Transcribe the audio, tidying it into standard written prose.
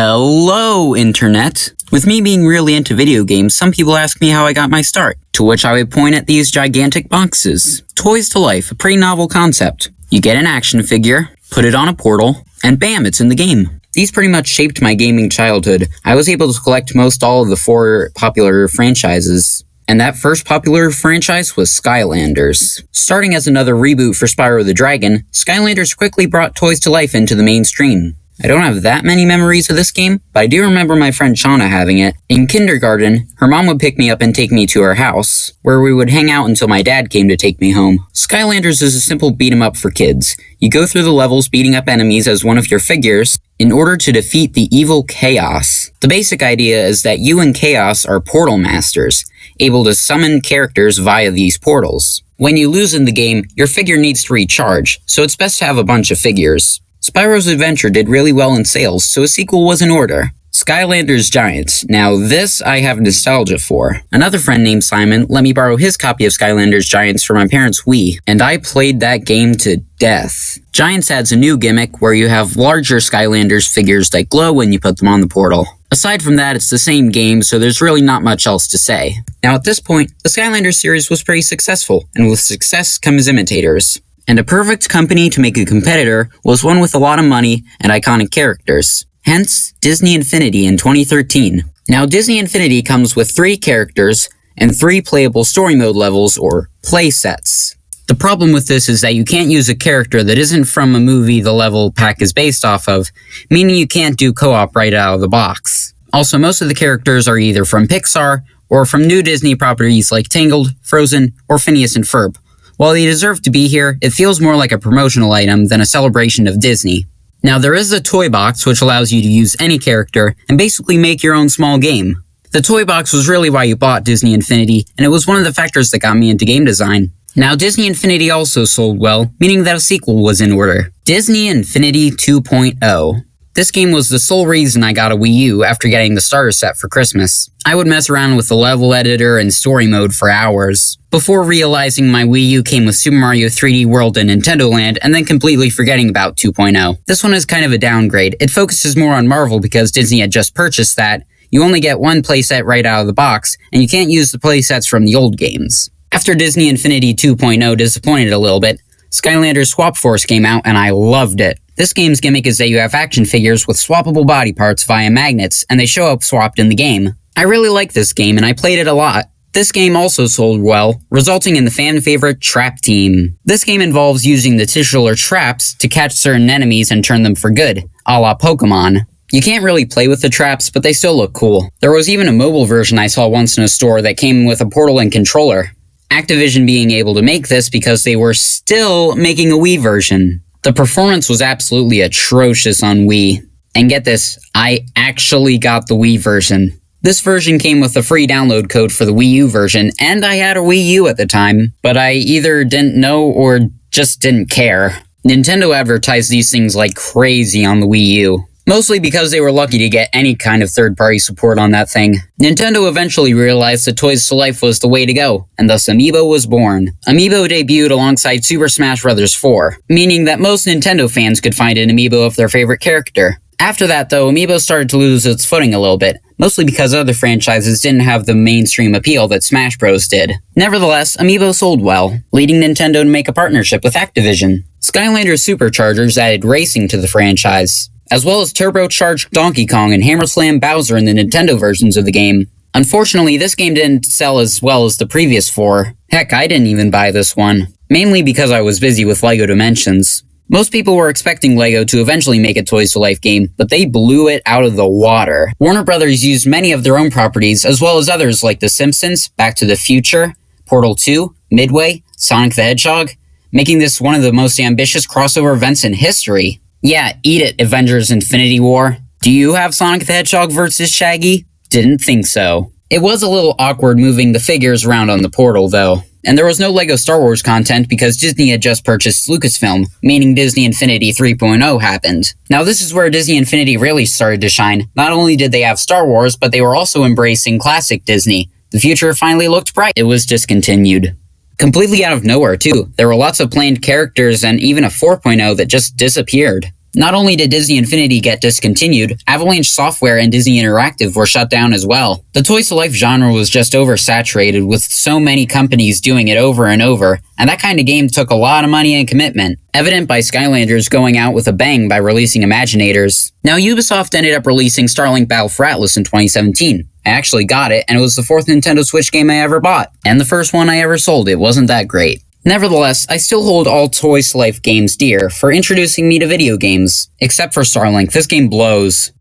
Hello, Internet! With me being really into video games, some people ask me how I got my start, to which I would point at these gigantic boxes. Toys to Life, a pretty novel concept. You get an action figure, put it on a portal, and bam, it's in the game. These pretty much shaped my gaming childhood. I was able to collect most all of the 4 popular franchises. And that first popular franchise was Skylanders. Starting as another reboot for Spyro the Dragon, Skylanders quickly brought Toys to Life into the mainstream. I don't have that many memories of this game, but I do remember my friend Shauna having it. In kindergarten, her mom would pick me up and take me to her house, where we would hang out until my dad came to take me home. Skylanders is a simple beat-em-up for kids. You go through the levels beating up enemies as one of your figures in order to defeat the evil Chaos. The basic idea is that you and Chaos are portal masters, able to summon characters via these portals. When you lose in the game, your figure needs to recharge, so it's best to have a bunch of figures. Spyro's Adventure did really well in sales, so a sequel was in order. Skylanders Giants. Now this I have nostalgia for. Another friend named Simon let me borrow his copy of Skylanders Giants for my parents' Wii, and I played that game to death. Giants adds a new gimmick where you have larger Skylanders figures that glow when you put them on the portal. Aside from that, it's the same game, so there's really not much else to say. Now at this point, the Skylanders series was pretty successful, and with success comes imitators. And a perfect company to make a competitor was one with a lot of money and iconic characters. Hence, Disney Infinity in 2013. Now, Disney Infinity comes with 3 characters and 3 playable story mode levels, or play sets. The problem with this is that you can't use a character that isn't from a movie the level pack is based off of, meaning you can't do co-op right out of the box. Also, most of the characters are either from Pixar or from new Disney properties like Tangled, Frozen, or Phineas and Ferb. While they deserve to be here, it feels more like a promotional item than a celebration of Disney. Now, there is a toy box which allows you to use any character and basically make your own small game. The toy box was really why you bought Disney Infinity, and it was one of the factors that got me into game design. Now, Disney Infinity also sold well, meaning that a sequel was in order. Disney Infinity 2.0. This game was the sole reason I got a Wii U after getting the starter set for Christmas. I would mess around with the level editor and story mode for hours, before realizing my Wii U came with Super Mario 3D World and Nintendo Land, and then completely forgetting about 2.0. This one is kind of a downgrade. It focuses more on Marvel because Disney had just purchased that. You only get one playset right out of the box, and you can't use the playsets from the old games. After Disney Infinity 2.0 disappointed a little bit, Skylanders Swap Force came out, and I loved it. This game's gimmick is that you have action figures with swappable body parts via magnets, and they show up swapped in the game. I really like this game, and I played it a lot. This game also sold well, resulting in the fan-favorite Trap Team. This game involves using the titular traps to catch certain enemies and turn them for good, a la Pokemon. You can't really play with the traps, but they still look cool. There was even a mobile version I saw once in a store that came with a portal and controller. Activision being able to make this because they were still making a Wii version. The performance was absolutely atrocious on Wii. And get this, I actually got the Wii version. This version came with a free download code for the Wii U version, and I had a Wii U at the time, but I either didn't know or just didn't care. Nintendo advertised these things like crazy on the Wii U, mostly because they were lucky to get any kind of third-party support on that thing. Nintendo eventually realized that Toys to Life was the way to go, and thus Amiibo was born. Amiibo debuted alongside Super Smash Bros. 4, meaning that most Nintendo fans could find an Amiibo of their favorite character. After that, though, Amiibo started to lose its footing a little bit, mostly because other franchises didn't have the mainstream appeal that Smash Bros. Did. Nevertheless, Amiibo sold well, leading Nintendo to make a partnership with Activision. Skylanders Superchargers added racing to the franchise, as well as turbocharged Donkey Kong and HammerSlam Bowser in the Nintendo versions of the game. Unfortunately, this game didn't sell as well as the previous 4. Heck, I didn't even buy this one, mainly because I was busy with LEGO Dimensions. Most people were expecting LEGO to eventually make a Toys to Life game, but they blew it out of the water. Warner Brothers used many of their own properties, as well as others like The Simpsons, Back to the Future, Portal 2, Midway, Sonic the Hedgehog, making this one of the most ambitious crossover events in history. Yeah, eat it, Avengers Infinity War. Do you have Sonic the Hedgehog versus Shaggy? Didn't think so. It was a little awkward moving the figures around on the portal, though. And there was no LEGO Star Wars content because Disney had just purchased Lucasfilm, meaning Disney Infinity 3.0 happened. Now this is where Disney Infinity really started to shine. Not only did they have Star Wars, but they were also embracing classic Disney. The future finally looked bright. It was discontinued. Completely out of nowhere, too. There were lots of planned characters and even a 4.0 that just disappeared. Not only did Disney Infinity get discontinued, Avalanche Software and Disney Interactive were shut down as well. The toys-to-life genre was just oversaturated with so many companies doing it over and over, and that kind of game took a lot of money and commitment, evident by Skylanders going out with a bang by releasing Imaginators. Now, Ubisoft ended up releasing Starlink Battle for Atlas in 2017. I actually got it, and it was the 4th Nintendo Switch game I ever bought, and the first one I ever sold. It wasn't that great. Nevertheless, I still hold all Toys to Life games dear for introducing me to video games. Except for Starlink, this game blows.